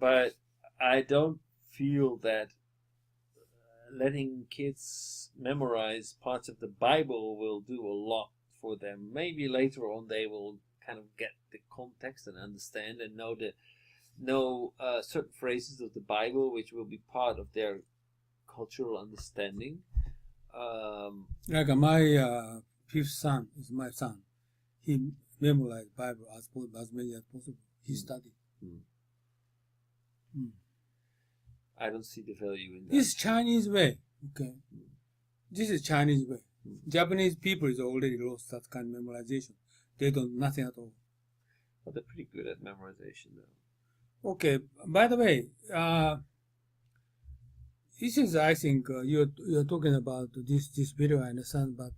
but I don't feel that letting kids memorize parts of the Bible will do a lot for them. Maybe later on they will kind of get the context and understand and know certain phrases of the Bible, which will be part of their cultural understanding. Like my fifth son is my son. He memorized Bible as many as possible. He studied. I don't see the value in that. This is Chinese way. Okay. This is Chinese way. Japanese people is already lost that kind of memorization. They don't nothing at all. But they're pretty good at memorization, though. Okay. By the way, this is I think you're talking about this video. I understand, but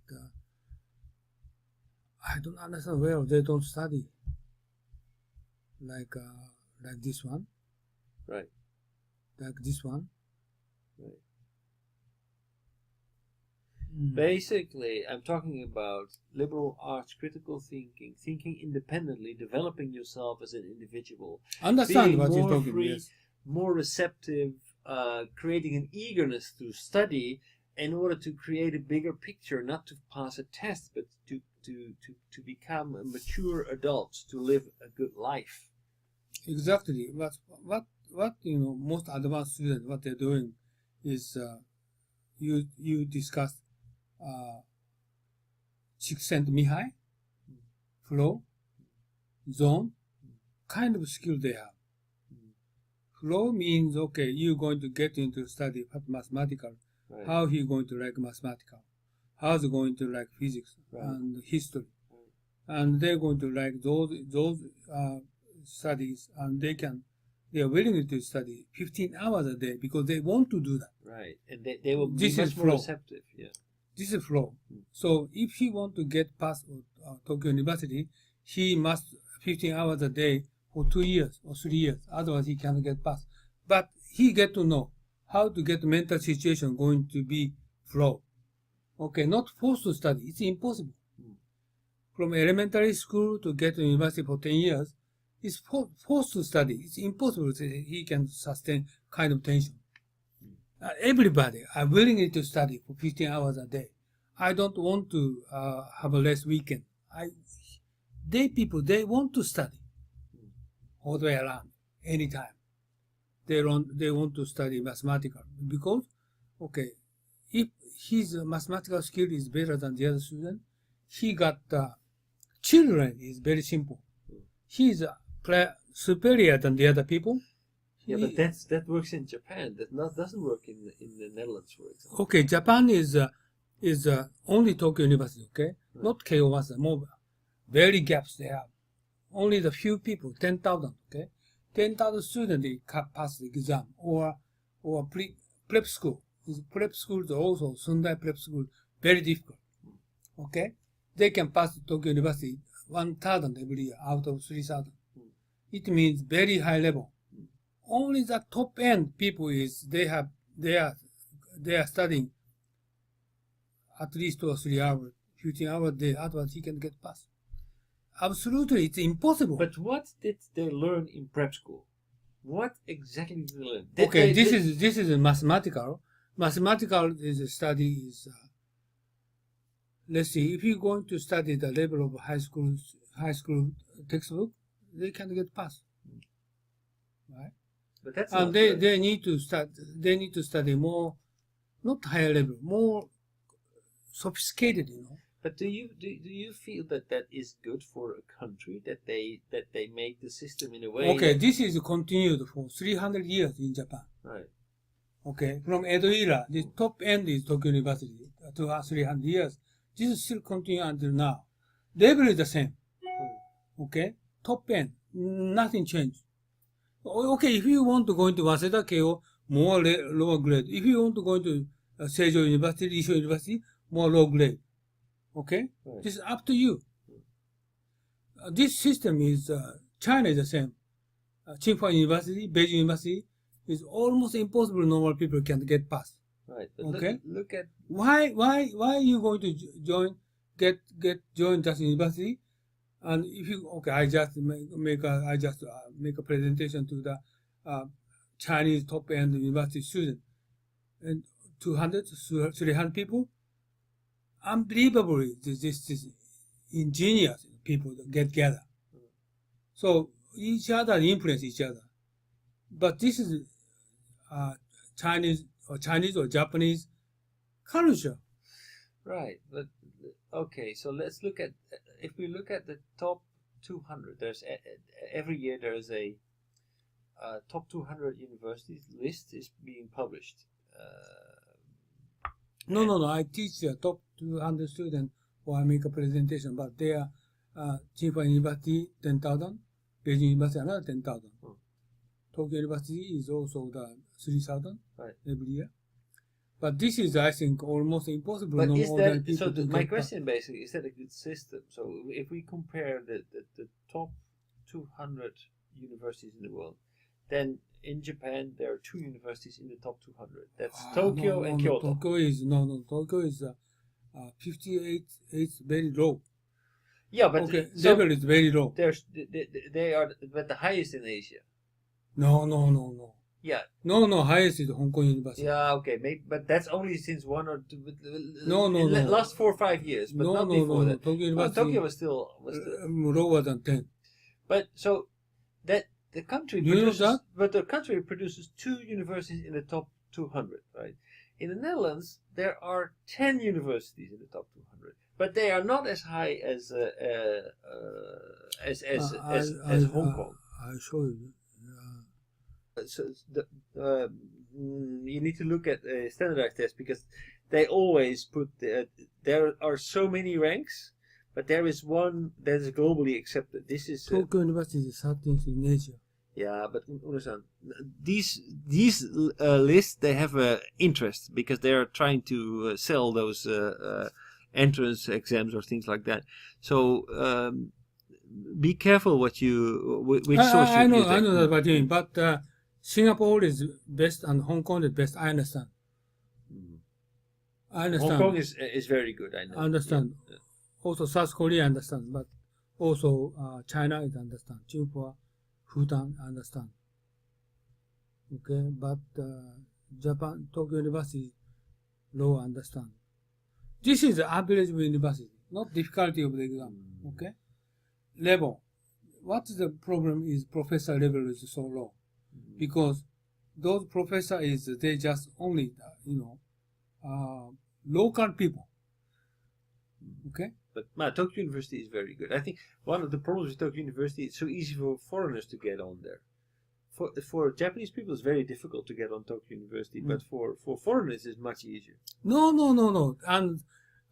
I don't understand well. They don't study like this one. Right. Like this one. Right. Basically, I'm talking about liberal arts, critical thinking, thinking independently, developing yourself as an individual. Understand what you're talking free, yes. More receptive, creating an eagerness to study in order to create a bigger picture, not to pass a test, but to become a mature adult, to live a good life. Exactly. What most advanced students, what they're doing is you discuss Csikszentmihalyi, flow, zone, kind of skill they have. Flow means, okay, you're going to get into study mathematical, right. How he going to like mathematical, how's he going to like physics, right. And history. Right. And they're going to like those studies, and they are willing to study 15 hours a day because they want to do that. Right, and they will be much more receptive. Yeah. This is flow. So if he want to get past Tokyo University, he must 15 hours a day for 2 years or 3 years. Otherwise, he cannot get past. But he get to know how to get the mental situation going to be flow. Okay, not forced to study. It's impossible. From elementary school to get to university for 10 years, it's forced to study. It's impossible that he can sustain kind of tension. Everybody are willing to study for 15 hours a day. I don't want to have a less weekend. They want to study all the way around, anytime. They want to study mathematical because, okay, if his mathematical skill is better than the other student, he got children is very simple. He's superior than the other people. Yeah, but that works in Japan. That doesn't work in the Netherlands, for example. Okay, Japan is only Tokyo University. Okay, right. Not Keio Master. More very gaps they have. Only the few people, 10,000. Okay, 10,000 students they pass the exam or prep school. Prep school is also Sundai prep school very difficult. Okay, they can pass Tokyo University 1,000 every year out of 3,000. It means very high level. Only the top end people is they are studying at least 2 or 3 hours, 15 hours a day. Otherwise, he can get past. Absolutely, it's impossible. But what did they learn in prep school? What exactly did they learn? This is a mathematical. Mathematical is a study is. Let's see. If you're going to study the level of high school textbook, they can get past. Right. But that's and they need to study more, not higher level, more sophisticated, But do you feel that is good for a country, that they make the system in a way? Okay, this is continued for 300 years in Japan. Right. Okay, from Edo era, the top end is Tokyo University to 300 years. This is still continuing until now. Level is the same. Okay, top end, nothing changed. Okay, if you want to go into Waseda Keio, more lower grade. If you want to go into Seijo University, Risho University, more low grade. Okay? Right. This is up to you. This system is, China is the same. Tsinghua University, Beijing University, is almost impossible normal people can get past. Right. But okay? Look at... Why are you going to join that university? And if you, okay, I just make a presentation to the Chinese top-end university students, and 200, 300 people. Unbelievably, this ingenious people that get together. So each other influence each other. But this is Chinese or Japanese culture. Right, but okay. So let's look at, if we look at the top 200. There's every year there's a top 200 universities list is being published. No. I teach top 200 students or I make a presentation, but they are Tsinghua University 10,000, Beijing University another 10,000. Tokyo University is also the 3,000 every year. But this is, I think, almost impossible. But is that, so my question basically, is that a good system? So if we compare the top 200 universities in the world, then in Japan there are 2 universities in the top 200. That's Tokyo and Kyoto. Tokyo is 58. It's very low. Yeah, but okay, level is very low. They are, but the highest in Asia. No. Yeah. No. Highest is Hong Kong University. Yeah, okay, maybe, but that's only since 1 or 2. No. Last 4 or 5 years, but not before that. Tokyo University. Tokyo was still lower than 10. But so that the country produces, but the country produces 2 universities in the top 200, right? In the Netherlands, there are 10 universities in the top 200, but they are not as high as Hong Kong. I show you. So you need to look at a standardized test because they always put there are so many ranks, but there is one that is globally accepted. This is Tokyo University is 13th in Asia. Yeah, but understand these lists, they have interest because they are trying to sell those entrance exams or things like that. So be careful which source you I know that what you mean, but Singapore is best and Hong Kong is best. I understand. Hong Kong is very good. I know. I understand. Yeah. Also South Korea, I understand, but also China is understand. Tsinghua, Fudan, I understand. Okay, but Japan, Tokyo University, low, understand. This is the average university, not difficulty of the exam. Okay, level. What is the problem is professor level is so low, because those professors they just only local people. Okay. But Tokyo University is very good. I think one of the problems with Tokyo University, it's so easy for foreigners to get on there. For Japanese people, it's very difficult to get on Tokyo University, but for foreigners, it's much easier. No. And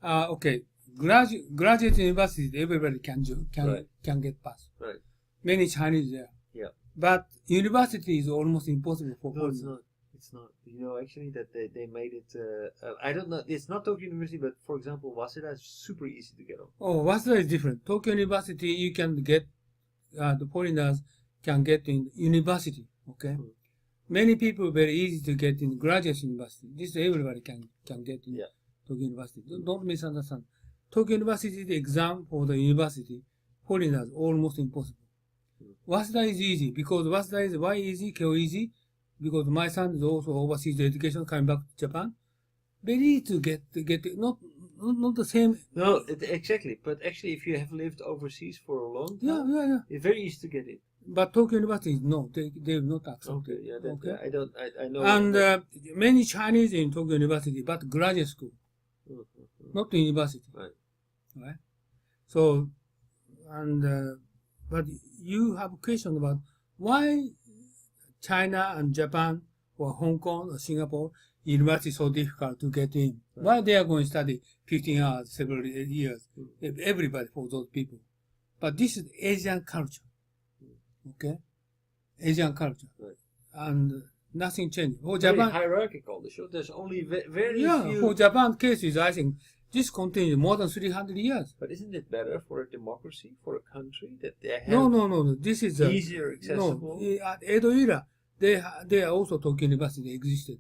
okay, graduate university, everybody can get pass. Right. Many Chinese there. Yeah. But university is almost impossible for foreigners. No, it's not. You know, actually, that they made it. I don't know. It's not Tokyo University, but for example, Waseda is super easy to get on. Oh, Waseda is different. Tokyo University, you can get the foreigners can get in university. Okay. Many people very easy to get in graduate university. This everybody can get in Tokyo University. Don't misunderstand. Tokyo University, the exam for the university, foreigners almost impossible. Waseda is easy because Waseda is why easy, Kyo easy. Because my son is also overseas education coming back to Japan. Very easy to get it. Not the same. No, exactly. But actually, if you have lived overseas for a long time, yeah, it's very easy to get it. But Tokyo University, no, they will not accept okay, it. Yeah, okay, I know. And many Chinese in Tokyo University, but graduate school, not university. Right. So, and but you have a question about why China and Japan or Hong Kong or Singapore university is so difficult to get in. Why they are going to study 15 hours, several years, everybody for those people. But this is Asian culture. Okay? Asian culture. Right. And nothing changed. For Japan, Japan, hierarchical. There's only very few. For Japan cases, I think this continues more than 300 years. But isn't it better for a democracy, for a country, that they have No. This is easier, accessible? No, at Edo era, they are also Tokyo University existed.